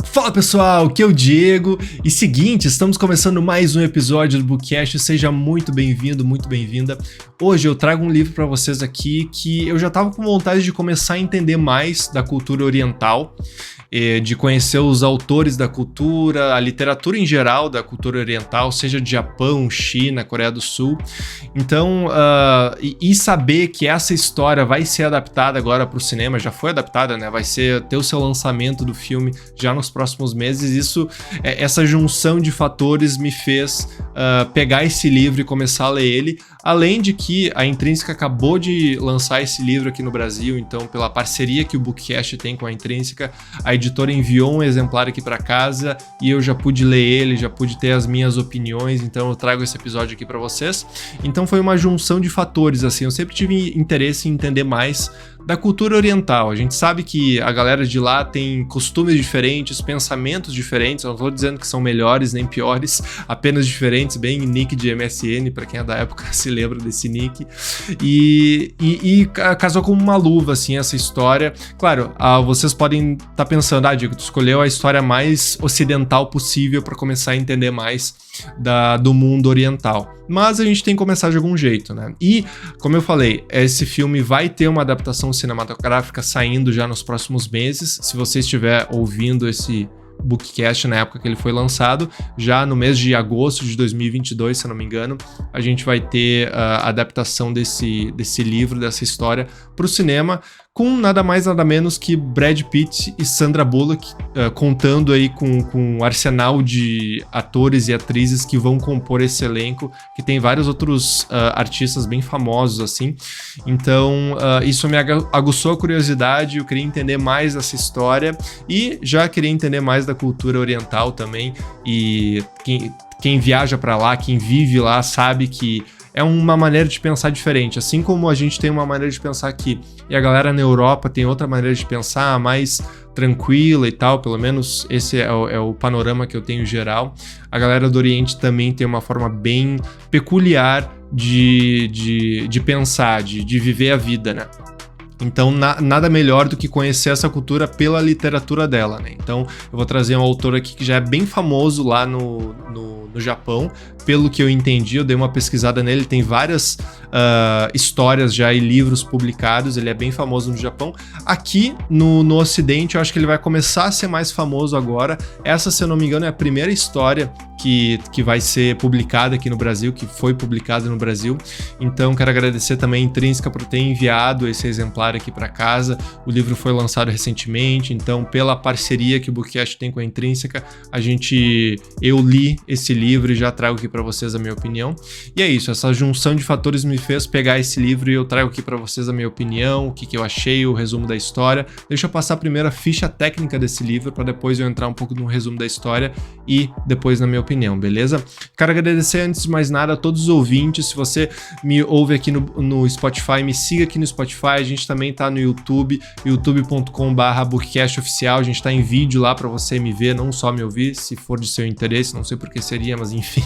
Fala pessoal, aqui é o Diego e seguinte, estamos começando mais um episódio do Bookcast, seja muito bem-vindo, muito bem-vinda. Hoje eu trago um livro para vocês aqui que eu já estava com vontade de começar a entender mais da cultura oriental, de conhecer os autores da cultura, a literatura em geral da cultura oriental, seja de Japão, China, Coreia do Sul. Então, e saber que essa história vai ser adaptada agora para o cinema, já foi adaptada, né? Vai ter o seu lançamento do filme já nos próximos meses. Essa junção de fatores me fez pegar esse livro e começar a ler ele. Além de que a Intrínseca acabou de lançar esse livro aqui no Brasil, então pela parceria que o Bookcast tem com a Intrínseca, a editora enviou um exemplar aqui para casa e eu já pude ler ele, já pude ter as minhas opiniões, então eu trago esse episódio aqui para vocês. Então foi uma junção de fatores, assim, eu sempre tive interesse em entender mais da cultura oriental. A gente sabe que a galera de lá tem costumes diferentes, pensamentos diferentes, eu não estou dizendo que são melhores nem piores, apenas diferentes, bem nick de MSN, para quem é da época se lembra desse nick, e casou como uma luva, assim, essa história. Claro, vocês podem estar pensando, Diego, tu escolheu a história mais ocidental possível para começar a entender mais do mundo oriental, mas a gente tem que começar de algum jeito, né? E, como eu falei, esse filme vai ter uma adaptação cinematográfica saindo já nos próximos meses. Se você estiver ouvindo esse Bookcast na época que ele foi lançado, já no mês de agosto de 2022, se eu não me engano, a gente vai ter a adaptação desse livro, dessa história para o cinema, com nada mais nada menos que Brad Pitt e Sandra Bullock, contando aí com um arsenal de atores e atrizes que vão compor esse elenco, que tem vários outros artistas bem famosos, assim. Então, isso me aguçou a curiosidade, eu queria entender mais dessa história e já queria entender mais da cultura oriental também, e quem viaja para lá, quem vive lá, sabe que é uma maneira de pensar diferente, assim como a gente tem uma maneira de pensar aqui e a galera na Europa tem outra maneira de pensar, mais tranquila e tal, pelo menos esse é o panorama que eu tenho geral. A galera do Oriente também tem uma forma bem peculiar de pensar, de viver a vida, né? Então, nada melhor do que conhecer essa cultura pela literatura dela, né? Então, eu vou trazer um autor aqui que já é bem famoso lá no Japão. Pelo que eu entendi, eu dei uma pesquisada nele, tem várias histórias já e livros publicados, ele é bem famoso no Japão. Aqui no Ocidente, eu acho que ele vai começar a ser mais famoso agora. Essa, se eu não me engano, é a primeira história que vai ser publicada aqui no Brasil, que foi publicada no Brasil. Então, quero agradecer também a Intrínseca por ter enviado esse exemplar aqui para casa. O livro foi lançado recentemente, então, pela parceria que o Bookcast tem com a Intrínseca, eu li esse livro e já trago aqui para vocês a minha opinião. E é isso, essa junção de fatores me fez pegar esse livro e eu trago aqui para vocês a minha opinião, o que eu achei, o resumo da história. Deixa eu passar primeiro a ficha técnica desse livro para depois eu entrar um pouco no resumo da história e depois na minha opinião, beleza? Quero agradecer antes de mais nada a todos os ouvintes. Se você me ouve aqui no Spotify, me siga aqui no Spotify. A gente também tá no YouTube, youtube.com/bookcastoficial. A gente tá em vídeo lá para você me ver, não só me ouvir, se for de seu interesse, não sei por que seria, mas enfim.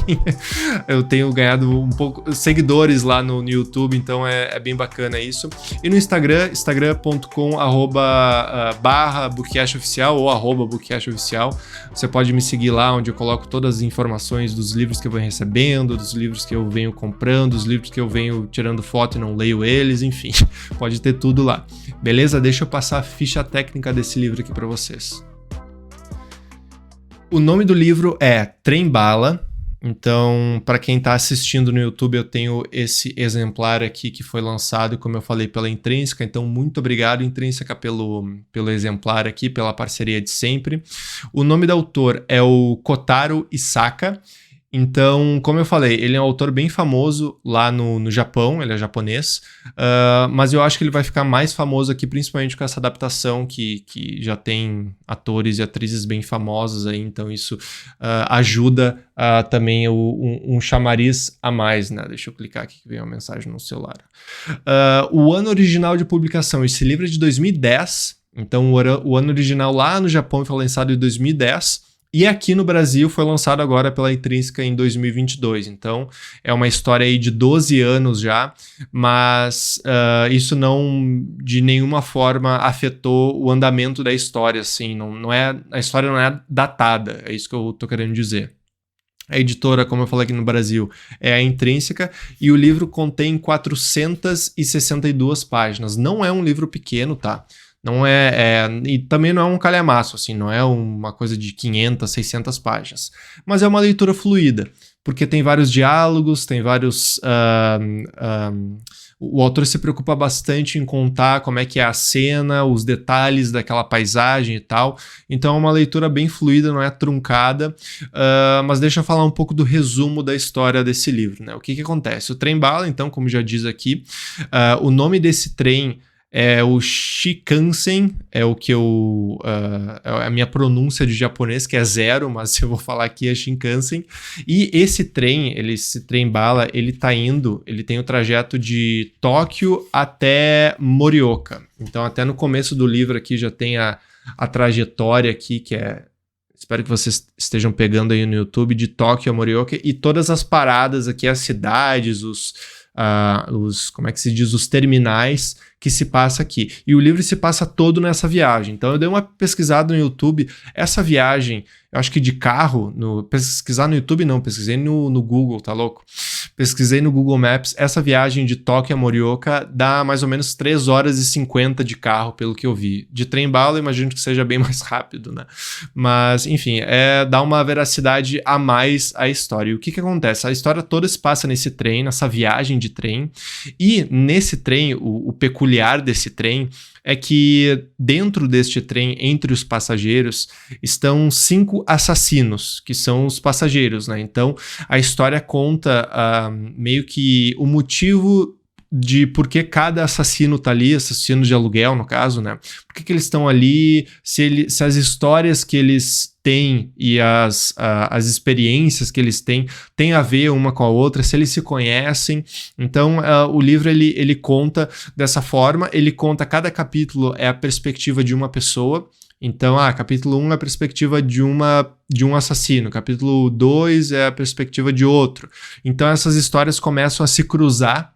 Eu tenho ganhado um pouco seguidores lá no YouTube, então é bem bacana isso. E no Instagram.com/bookcastoficial ou @bookcastoficial. Você pode me seguir lá, onde eu coloco todas as informações dos livros que eu venho recebendo, dos livros que eu venho comprando, dos livros que eu venho tirando foto e não leio eles, enfim, pode ter tudo lá. Beleza? Deixa eu passar a ficha técnica desse livro aqui para vocês. O nome do livro é Trem Bala. Então, para quem está assistindo no YouTube, eu tenho esse exemplar aqui que foi lançado, como eu falei, pela Intrínseca. Então, muito obrigado, Intrínseca, pelo exemplar aqui, pela parceria de sempre. O nome do autor é o Kotaro Isaka. Então, como eu falei, ele é um autor bem famoso lá no Japão, ele é japonês, mas eu acho que ele vai ficar mais famoso aqui, principalmente com essa adaptação que já tem atores e atrizes bem famosos aí, então isso ajuda também um chamariz a mais, né? Deixa eu clicar aqui que veio uma mensagem no celular. O ano original de publicação, esse livro é de 2010, então o ano original lá no Japão foi lançado em 2010, E aqui no Brasil foi lançado agora pela Intrínseca em 2022, então é uma história aí de 12 anos já, mas isso não de nenhuma forma afetou o andamento da história, assim, a história não é datada, é isso que eu tô querendo dizer. A editora, como eu falei aqui no Brasil, é a Intrínseca, e o livro contém 462 páginas. Não é um livro pequeno, tá? Não e também não é um calhamaço, assim, não é uma coisa de 500, 600 páginas. Mas é uma leitura fluida, porque tem vários diálogos, tem vários... o autor se preocupa bastante em contar como é que é a cena, os detalhes daquela paisagem e tal. Então é uma leitura bem fluida, não é truncada. Mas deixa eu falar um pouco do resumo da história desse livro, né? O que acontece? O trem-bala, então, como já diz aqui, o nome desse trem é o Shinkansen, é o que é a minha pronúncia de japonês, que é 0, mas eu vou falar aqui é Shinkansen. E esse trem-bala, ele tem o trajeto de Tóquio até Morioka. Então, até no começo do livro aqui já tem a trajetória aqui, que é... Espero que vocês estejam pegando aí no YouTube, de Tóquio a Morioka, e todas as paradas aqui, as cidades, como é que se diz, os terminais que se passa aqui. E o livro se passa todo nessa viagem. Então eu dei uma pesquisada no YouTube, essa viagem, eu acho que de carro, pesquisar no YouTube não, pesquisei no Google, tá louco? Pesquisei no Google Maps, essa viagem de Tóquio a Morioka dá mais ou menos 3 horas e 50 de carro, pelo que eu vi. De trem-bala, imagino que seja bem mais rápido, né? Mas, enfim, dá uma veracidade a mais à história. E o que acontece? A história toda se passa nesse trem, nessa viagem de trem, e nesse trem, o peculiar desse trem é que dentro deste trem, entre os passageiros, estão 5 assassinos, que são os passageiros, né? Então, a história conta meio que o motivo de por que cada assassino tá ali, assassino de aluguel, no caso, né? Por que eles estão ali, se as histórias que eles têm e as experiências que eles têm a ver uma com a outra, se eles se conhecem. Então, o livro, ele conta dessa forma, ele conta, cada capítulo é a perspectiva de uma pessoa. Então, capítulo 1 é a perspectiva de um assassino, capítulo 2 é a perspectiva de outro. Então, essas histórias começam a se cruzar,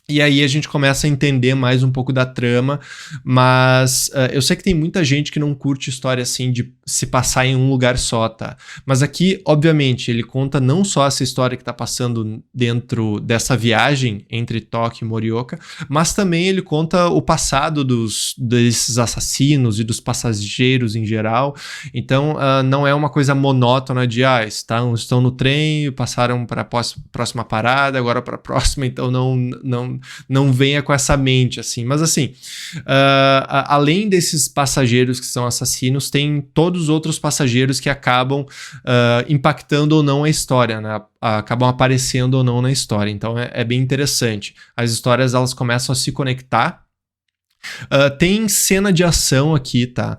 e aí a gente começa a entender mais um pouco da trama, mas eu sei que tem muita gente que não curte história assim de se passar em um lugar só, tá? Mas aqui, obviamente, ele conta não só essa história que tá passando dentro dessa viagem entre Tóquio e Morioka, mas também ele conta o passado desses assassinos e dos passageiros em geral. Então, não é uma coisa monótona de, estão no trem, passaram para a próxima parada, agora para a próxima, então não venha com essa mente, assim. Mas, assim, além desses passageiros que são assassinos, tem todos os outros passageiros que acabam impactando ou não a história, né? Acabam aparecendo ou não na história. Então, é bem interessante. As histórias, elas começam a se conectar. Tem cena de ação aqui, tá?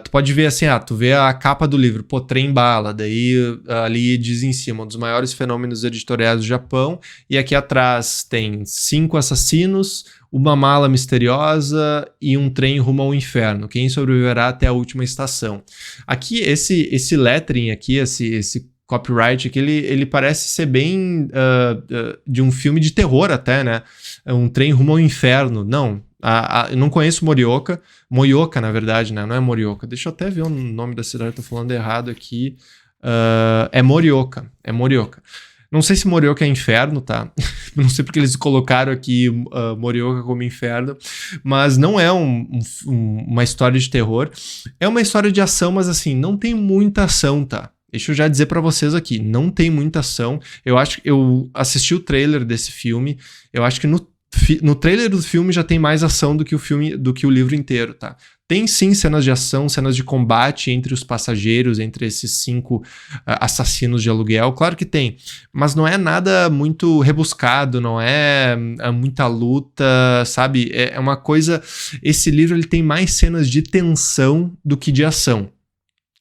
Tu pode ver assim, tu vê a capa do livro, trem-bala, daí ali diz em cima, um dos maiores fenômenos editoriais do Japão, e aqui atrás tem 5 assassinos, uma mala misteriosa e um trem rumo ao inferno. Quem sobreviverá até a última estação? Aqui, esse lettering aqui, esse copyright aqui, ele parece ser bem de um filme de terror até, né? Um trem rumo ao inferno. Não, eu não conheço Morioka, na verdade, né? Não é Morioka. Deixa eu até ver o nome da cidade, tô falando errado aqui. É Morioka. Não sei se Morioka é inferno, tá? Não sei porque eles colocaram aqui Morioka como inferno, mas não é uma história de terror. É uma história de ação, mas assim, não tem muita ação, tá? Deixa eu já dizer pra vocês aqui, não tem muita ação. Eu assisti o trailer desse filme, eu acho que no trailer do filme já tem mais ação do que o livro inteiro, tá? Tem sim cenas de ação, cenas de combate entre os passageiros, entre esses 5 assassinos de aluguel, claro que tem, mas não é nada muito rebuscado, não é muita luta, sabe? É uma coisa... Esse livro, ele tem mais cenas de tensão do que de ação.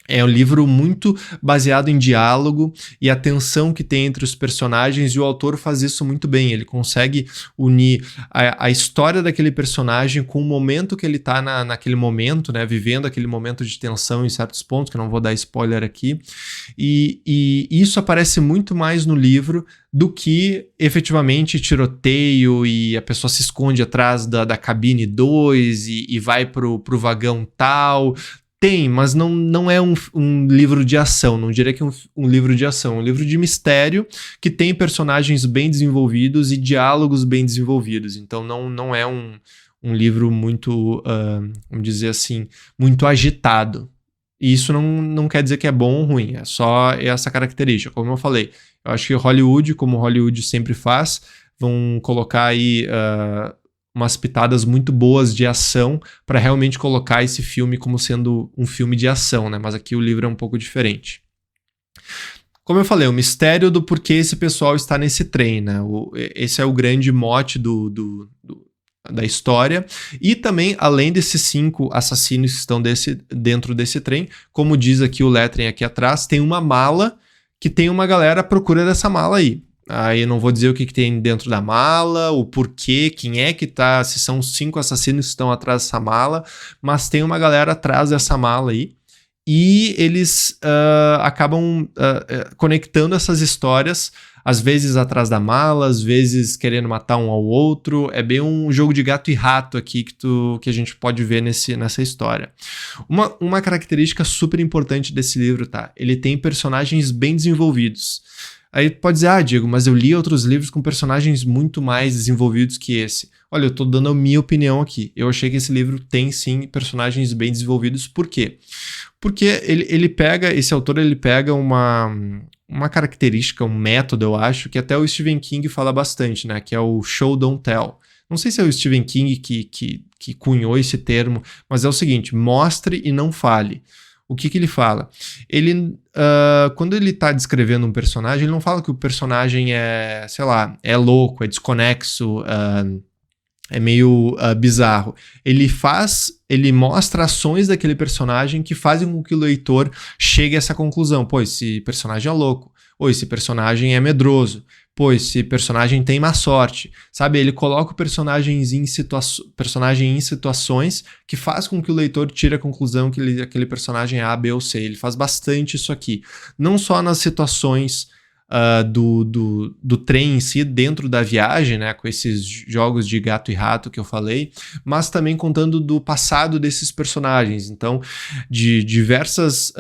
É um livro muito baseado em diálogo e a tensão que tem entre os personagens, e o autor faz isso muito bem. Ele consegue unir a história daquele personagem com o momento que ele tá naquele momento, né? Vivendo aquele momento de tensão em certos pontos, que eu não vou dar spoiler aqui. E isso aparece muito mais no livro do que efetivamente tiroteio e a pessoa se esconde atrás da cabine 2 e vai pro vagão tal. Tem, mas não é um livro de ação, não diria que é um livro de ação, é um livro de mistério que tem personagens bem desenvolvidos e diálogos bem desenvolvidos, então não é um livro muito, vamos dizer assim, muito agitado. E isso não quer dizer que é bom ou ruim, é só essa característica, como eu falei. Eu acho que Hollywood, como Hollywood sempre faz, vão colocar aí umas pitadas muito boas de ação para realmente colocar esse filme como sendo um filme de ação, né? Mas aqui o livro é um pouco diferente. Como eu falei, o mistério do porquê esse pessoal está nesse trem, né? Esse é o grande mote da história. E também, além desses 5 assassinos que estão dentro desse trem, como diz aqui o lettering aqui atrás, tem uma mala que tem uma galera à procura dessa mala aí. Aí eu não vou dizer o que tem dentro da mala, o porquê, quem é que tá, se são 5 assassinos que estão atrás dessa mala, mas tem uma galera atrás dessa mala aí, e eles acabam conectando essas histórias, às vezes atrás da mala, às vezes querendo matar um ao outro. É bem um jogo de gato e rato aqui que a gente pode ver nessa história. Uma característica super importante desse livro, tá? Ele tem personagens bem desenvolvidos. Aí pode dizer, Diego, mas eu li outros livros com personagens muito mais desenvolvidos que esse. Olha, eu tô dando a minha opinião aqui. Eu achei que esse livro tem, sim, personagens bem desenvolvidos. Por quê? Porque esse autor pega uma característica, um método, eu acho, que até o Stephen King fala bastante, né? Que é o show, don't tell. Não sei se é o Stephen King que cunhou esse termo, mas é o seguinte, mostre e não fale. O que ele fala? Ele, quando ele tá descrevendo um personagem, ele não fala que o personagem é, sei lá, é louco, é desconexo, é meio bizarro. Ele mostra ações daquele personagem que fazem com que o leitor chegue a essa conclusão. Pô, esse personagem é louco. Ou esse personagem é medroso. Pô, esse personagem tem má sorte. Sabe, ele coloca o personagem em situações que faz com que o leitor tire a conclusão que aquele personagem é A, B ou C. Ele faz bastante isso aqui. Não só nas situações do trem em si, dentro da viagem, né, com esses jogos de gato e rato que eu falei, mas também contando do passado desses personagens. Então, de diversas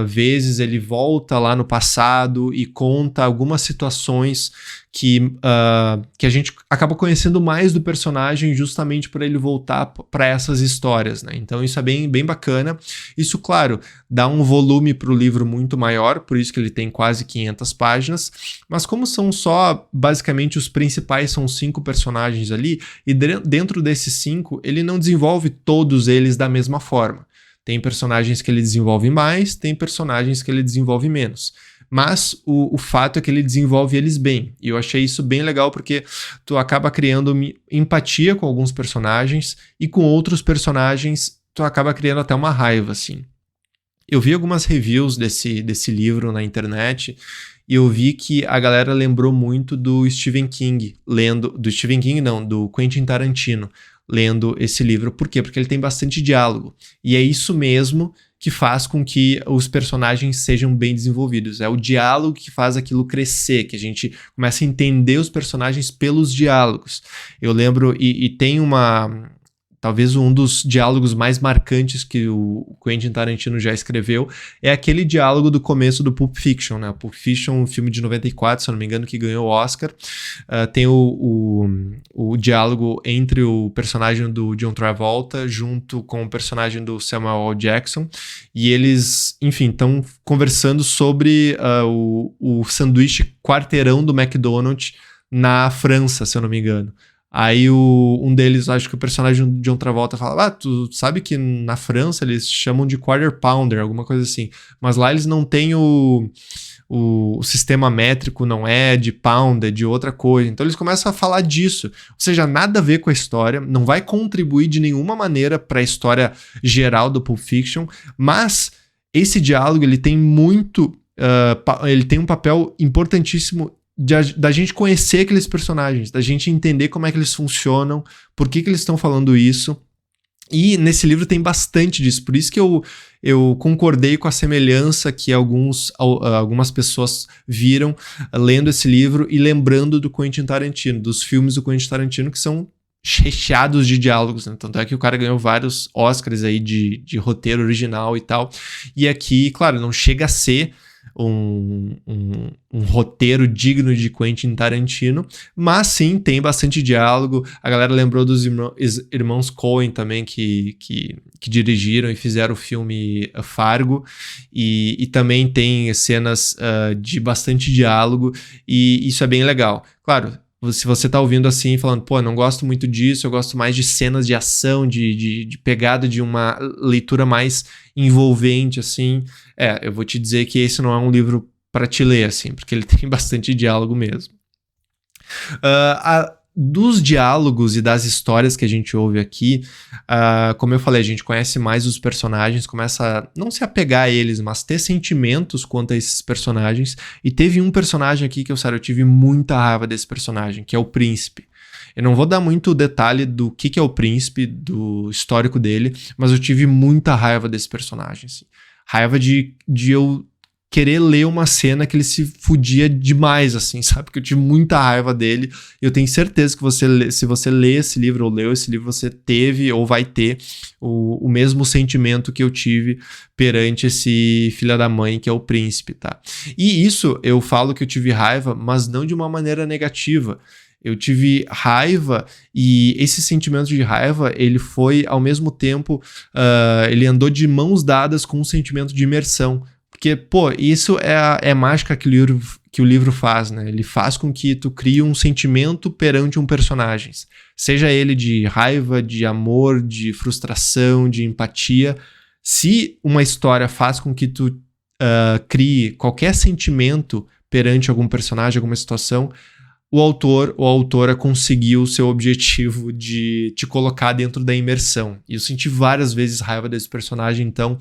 vezes ele volta lá no passado e conta algumas situações que a gente acaba conhecendo mais do personagem justamente por ele voltar para essas histórias, né? Então isso é bem, bem bacana. Isso, claro, dá um volume para o livro muito maior, por isso que ele tem quase 500 páginas, mas como são só, basicamente, os principais são 5 personagens ali, e dentro desses 5, ele não desenvolve todos eles da mesma forma. Tem personagens que ele desenvolve mais, tem personagens que ele desenvolve menos. Mas o fato é que ele desenvolve eles bem. E eu achei isso bem legal porque tu acaba criando empatia com alguns personagens e com outros personagens tu acaba criando até uma raiva, assim. Eu vi algumas reviews desse livro na internet e eu vi que a galera lembrou muito do Stephen King do Quentin Tarantino lendo esse livro. Por quê? Porque ele tem bastante diálogo. E é isso mesmo que faz com que os personagens sejam bem desenvolvidos. É o diálogo que faz aquilo crescer, que a gente começa a entender os personagens pelos diálogos. Eu lembro, e tem talvez um dos diálogos mais marcantes que o Quentin Tarantino já escreveu, é aquele diálogo do começo do Pulp Fiction, né? Pulp Fiction, um filme de 94, se eu não me engano, que ganhou o Oscar. Tem o diálogo entre o personagem do John Travolta junto com o personagem do Samuel L. Jackson, e eles, enfim, estão conversando sobre o sanduíche quarteirão do McDonald's na França, se eu não me engano. Aí um deles, acho que o personagem de John Travolta fala, tu sabe que na França eles chamam de quarter pounder, alguma coisa assim, mas lá eles não têm o sistema métrico, não é de pound, é de outra coisa. Então eles começam a falar disso, ou seja, nada a ver com a história, não vai contribuir de nenhuma maneira para a história geral do Pulp Fiction, mas esse diálogo, ele tem muito... ele tem um papel importantíssimo da gente conhecer aqueles personagens, da gente entender como é que eles funcionam, por que eles estão falando isso. E nesse livro tem bastante disso, por isso que eu concordei com a semelhança que algumas pessoas viram lendo esse livro e lembrando do Quentin Tarantino, dos filmes do Quentin Tarantino, que são recheados de diálogos, né? Tanto é que o cara ganhou vários Oscars aí de roteiro original e tal. E aqui, claro, não chega a ser um roteiro digno de Quentin Tarantino, mas sim, tem bastante diálogo. A galera lembrou dos irmãos Coen também, que dirigiram e fizeram o filme Fargo, e também tem cenas de bastante diálogo, e isso é bem legal. Claro, se você tá ouvindo assim, falando, pô, eu não gosto muito disso, eu gosto mais de cenas de ação, de pegada de uma leitura mais envolvente, assim, eu vou te dizer que esse não é um livro para te ler, assim, porque ele tem bastante diálogo mesmo. Dos diálogos e das histórias que a gente ouve aqui, como eu falei, a gente conhece mais os personagens, começa a não se apegar a eles, mas ter sentimentos quanto a esses personagens. E teve um personagem aqui que eu tive muita raiva desse personagem, que é o Príncipe. Eu não vou dar muito detalhe do que é o Príncipe, do histórico dele, mas eu tive muita raiva desse personagem, assim. Raiva de eu querer ler uma cena que ele se fudia demais, assim, sabe? Porque eu tive muita raiva dele. Eu tenho certeza que se você lê esse livro ou leu esse livro, você teve ou vai ter o mesmo sentimento que eu tive perante esse filho da mãe, que é o Príncipe, tá? E isso, eu falo que eu tive raiva, mas não de uma maneira negativa. Eu tive raiva, e esse sentimento de raiva, ele foi, ao mesmo tempo, ele andou de mãos dadas com um sentimento de imersão. Porque, pô, isso é a mágica que o livro faz, né? Ele faz com que tu crie um sentimento perante um personagem. Seja ele de raiva, de amor, de frustração, de empatia. Se uma história faz com que tu crie qualquer sentimento perante algum personagem, alguma situação, o autor ou a autora conseguiu o seu objetivo de te colocar dentro da imersão. E eu senti várias vezes raiva desse personagem, então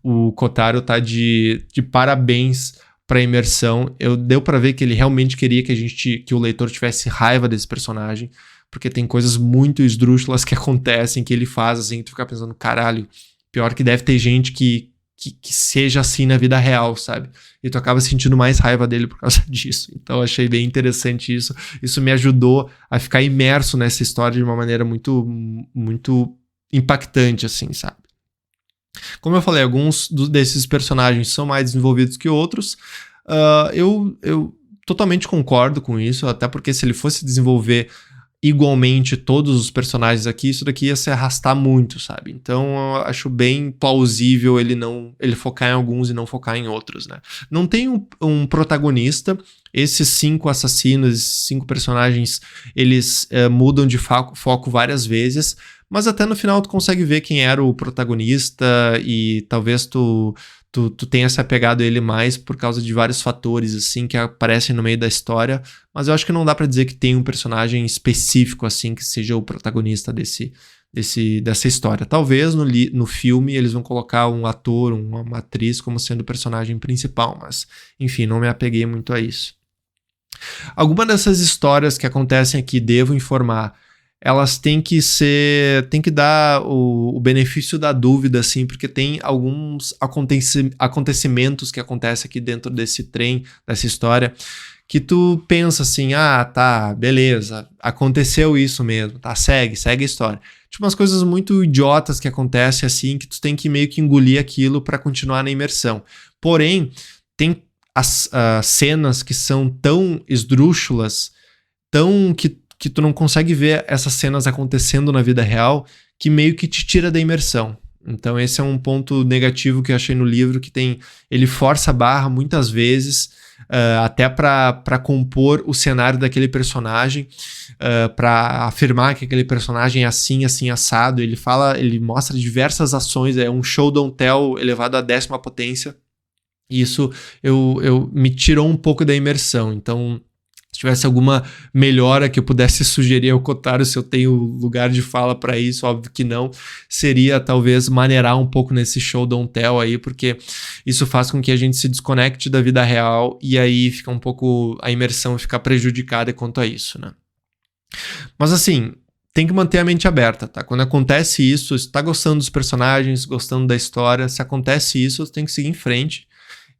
o Kotaro tá de parabéns para a imersão. Deu para ver que ele realmente queria que o leitor tivesse raiva desse personagem, porque tem coisas muito esdrúxulas que acontecem, que ele faz, assim, que tu fica pensando, caralho, pior que deve ter gente que seja assim na vida real, sabe? E tu acaba sentindo mais raiva dele por causa disso. Então eu achei bem interessante isso. Isso me ajudou a ficar imerso nessa história de uma maneira muito, muito impactante, assim, sabe? Como eu falei, alguns desses personagens são mais desenvolvidos que outros. Eu totalmente concordo com isso, até porque se ele fosse desenvolver igualmente todos os personagens aqui, isso daqui ia se arrastar muito, sabe? Então eu acho bem plausível ele focar em alguns e não focar em outros, né? Não tem um protagonista. Esses 5 assassinos, esses 5 personagens, eles mudam de foco várias vezes, mas até no final tu consegue ver quem era o protagonista, e talvez tu tenha se apegado a ele mais por causa de vários fatores, assim, que aparecem no meio da história, mas eu acho que não dá pra dizer que tem um personagem específico, assim, que seja o protagonista dessa história. Talvez no filme eles vão colocar um ator, uma atriz como sendo o personagem principal, mas, enfim, não me apeguei muito a isso. Alguma dessas histórias que acontecem aqui, devo informar, elas têm que dar o benefício da dúvida, assim, porque tem alguns acontecimentos que acontecem aqui dentro desse trem, dessa história, que tu pensa assim, tá, beleza, aconteceu isso mesmo, tá, segue a história. Tipo, umas coisas muito idiotas que acontecem assim, que tu tem que meio que engolir aquilo pra continuar na imersão. Porém, tem as cenas que são tão esdrúxulas, que tu não consegue ver essas cenas acontecendo na vida real, que meio que te tira da imersão. Então esse é um ponto negativo que eu achei no livro, que ele força a barra muitas vezes, até para compor o cenário daquele personagem, para afirmar que aquele personagem é assim, assim, assado. Ele mostra diversas ações, é um show don't tell elevado à 10ª potência, e isso me tirou um pouco da imersão. Então Se tivesse alguma melhora que eu pudesse sugerir ao Kotaro, se eu tenho lugar de fala para isso, óbvio que não, seria talvez maneirar um pouco nesse show don't tell aí, porque isso faz com que a gente se desconecte da vida real e aí fica um pouco, a imersão fica prejudicada quanto a isso, né? Mas assim, tem que manter a mente aberta, tá? Quando acontece isso, se tá gostando dos personagens, gostando da história, se acontece isso, você tem que seguir em frente,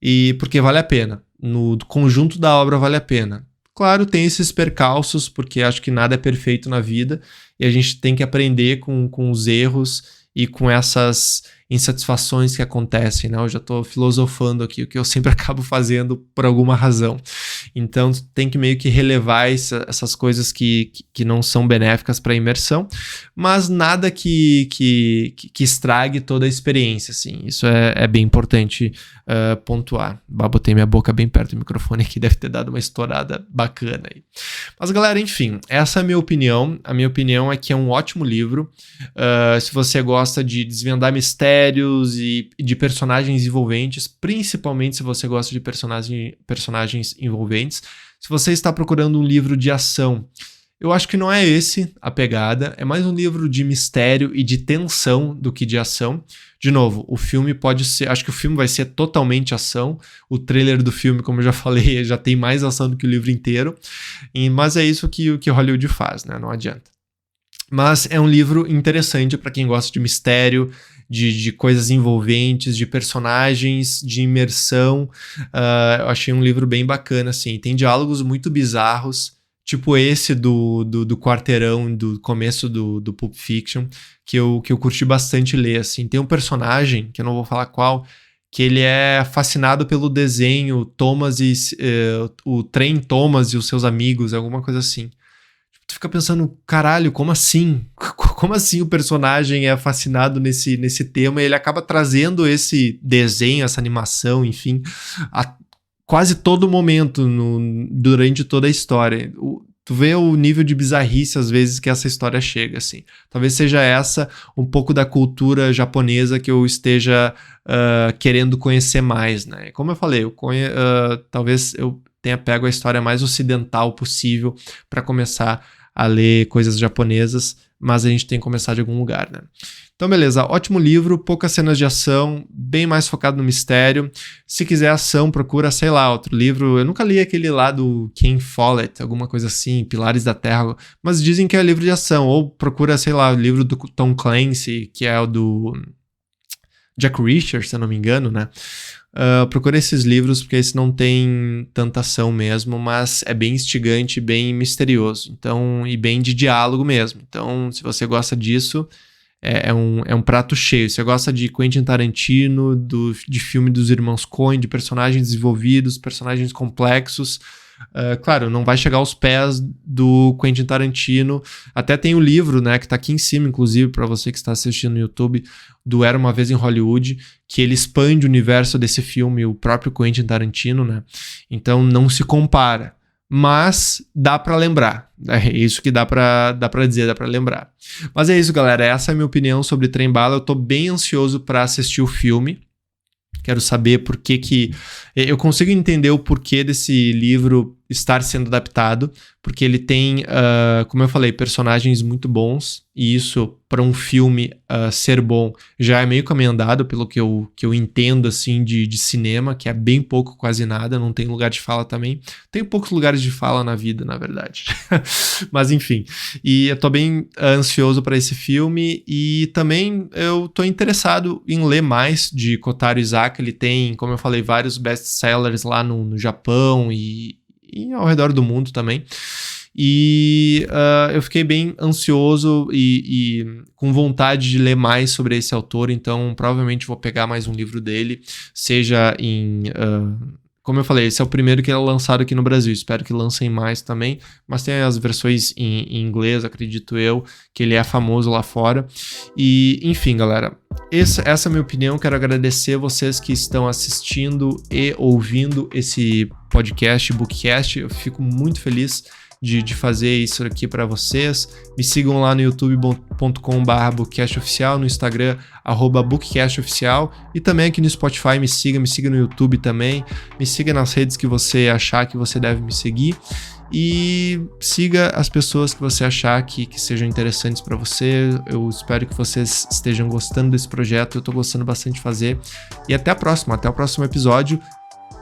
e porque vale a pena. No conjunto da obra vale a pena. Claro, tem esses percalços, porque acho que nada é perfeito na vida e a gente tem que aprender com os erros e com essas insatisfações que acontecem, né? Eu já tô filosofando aqui, o que eu sempre acabo fazendo por alguma razão. Então, tem que meio que relevar essas coisas que não são benéficas para a imersão, mas nada que estrague toda a experiência, assim. Isso é bem importante pontuar. Botei minha boca bem perto do microfone aqui, deve ter dado uma estourada bacana aí. Mas, galera, enfim, essa é a minha opinião. A minha opinião é que é um ótimo livro. Se você gosta de desvendar mistérios e de personagens envolventes, principalmente se você gosta de personagens envolventes. Se você está procurando um livro de ação, eu acho que não é esse a pegada, é mais um livro de mistério e de tensão do que de ação. De novo, o filme pode ser, acho que o filme vai ser totalmente ação, o trailer do filme, como eu já falei, já tem mais ação do que o livro inteiro, mas é isso que Hollywood faz, né? Não adianta. Mas é um livro interessante para quem gosta de mistério, de coisas envolventes, de personagens, de imersão. Eu achei um livro bem bacana, assim. Tem diálogos muito bizarros, tipo esse do quarteirão, do começo do Pulp Fiction, que eu curti bastante ler, assim. Tem um personagem, que eu não vou falar qual, que ele é fascinado pelo desenho Thomas o trem Thomas e os seus amigos, alguma coisa assim. Tu fica pensando, caralho, como assim? Como assim o personagem é fascinado nesse tema e ele acaba trazendo esse desenho, essa animação, enfim, a quase todo momento durante toda a história. Tu vê o nível de bizarrice às vezes que essa história chega, assim. Talvez seja essa um pouco da cultura japonesa que eu esteja querendo conhecer mais, né? Como eu falei, talvez eu tenha pego a história mais ocidental possível para começar a ler coisas japonesas, mas a gente tem que começar de algum lugar, né? Então, beleza, ótimo livro, poucas cenas de ação, bem mais focado no mistério. Se quiser ação, procura, sei lá, outro livro. Eu nunca li aquele lá do Ken Follett, alguma coisa assim, Pilares da Terra, mas dizem que é livro de ação. Ou procura, sei lá, o livro do Tom Clancy, que é o do Jack Reacher, se eu não me engano, né? Procura esses livros, porque esse não tem tanta ação mesmo, mas é bem instigante, bem misterioso, então, e bem de diálogo mesmo. Então, se você gosta disso, é um prato cheio. Se você gosta de Quentin Tarantino, de filme dos irmãos Coen, de personagens desenvolvidos, personagens complexos, claro, não vai chegar aos pés do Quentin Tarantino. Até tem o livro, né, que tá aqui em cima, inclusive, para você que está assistindo no YouTube, do Era Uma Vez em Hollywood, que ele expande o universo desse filme, o próprio Quentin Tarantino, né? Então não se compara, mas dá pra lembrar. É isso que dá pra dizer, dá pra lembrar. Mas é isso, galera, essa é a minha opinião sobre Trem Bala. Eu tô bem ansioso pra assistir o filme. Quero saber por que eu consigo entender o porquê desse livro estar sendo adaptado, porque ele tem, como eu falei, personagens muito bons, e isso, para um filme ser bom, já é meio caminho andado, pelo que eu entendo, assim, de cinema, que é bem pouco, quase nada, não tem lugar de fala também. Tem poucos lugares de fala na vida, na verdade. Mas, enfim, e eu tô bem ansioso para esse filme, e também eu tô interessado em ler mais de Kotaro Isaka. Ele tem, como eu falei, vários best-sellers lá no Japão e ao redor do mundo também. E eu fiquei bem ansioso e com vontade de ler mais sobre esse autor, então provavelmente vou pegar mais um livro dele, seja em... como eu falei, esse é o primeiro que é lançado aqui no Brasil, espero que lancem mais também, mas tem as versões em inglês, acredito eu, que ele é famoso lá fora. E, enfim, galera, essa é a minha opinião. Quero agradecer vocês que estão assistindo e ouvindo esse podcast, Bookcast. Eu fico muito feliz de fazer isso aqui para vocês. Me sigam lá no youtube.com/bookcastoficial, no Instagram @bookcastoficial, e também aqui no Spotify me siga no YouTube também, me siga nas redes que você achar que você deve me seguir. e siga as pessoas que você achar que sejam interessantes para você. Eu espero que vocês estejam gostando desse projeto, eu tô gostando bastante de fazer. E até o próximo episódio.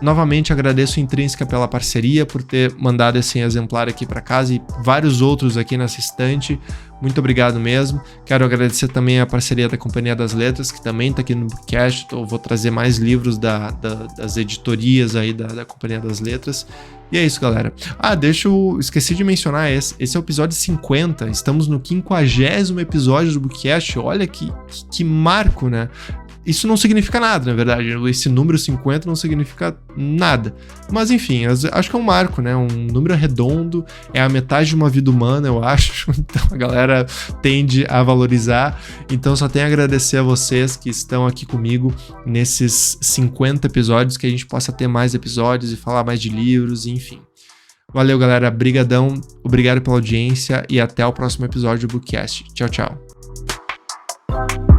Novamente agradeço a Intrínseca pela parceria, por ter mandado esse exemplar aqui para casa e vários outros aqui nessa estante. Muito obrigado mesmo. Quero agradecer também a parceria da Companhia das Letras, que também está aqui no Bookcast. Vou trazer mais livros das editorias aí da Companhia das Letras. E é isso, galera. Esqueci de mencionar, esse é o episódio 50. Estamos no 50º episódio do Bookcast. Olha que marco, né? Isso não significa nada, na verdade. Esse número 50 não significa nada. Mas enfim, acho que é um marco, né? Um número redondo, é a metade de uma vida humana, eu acho. Então a galera tende a valorizar. Então só tenho a agradecer a vocês que estão aqui comigo nesses 50 episódios, que a gente possa ter mais episódios e falar mais de livros, enfim. Valeu, galera. Brigadão. Obrigado pela audiência e até o próximo episódio do Bookcast. Tchau, tchau.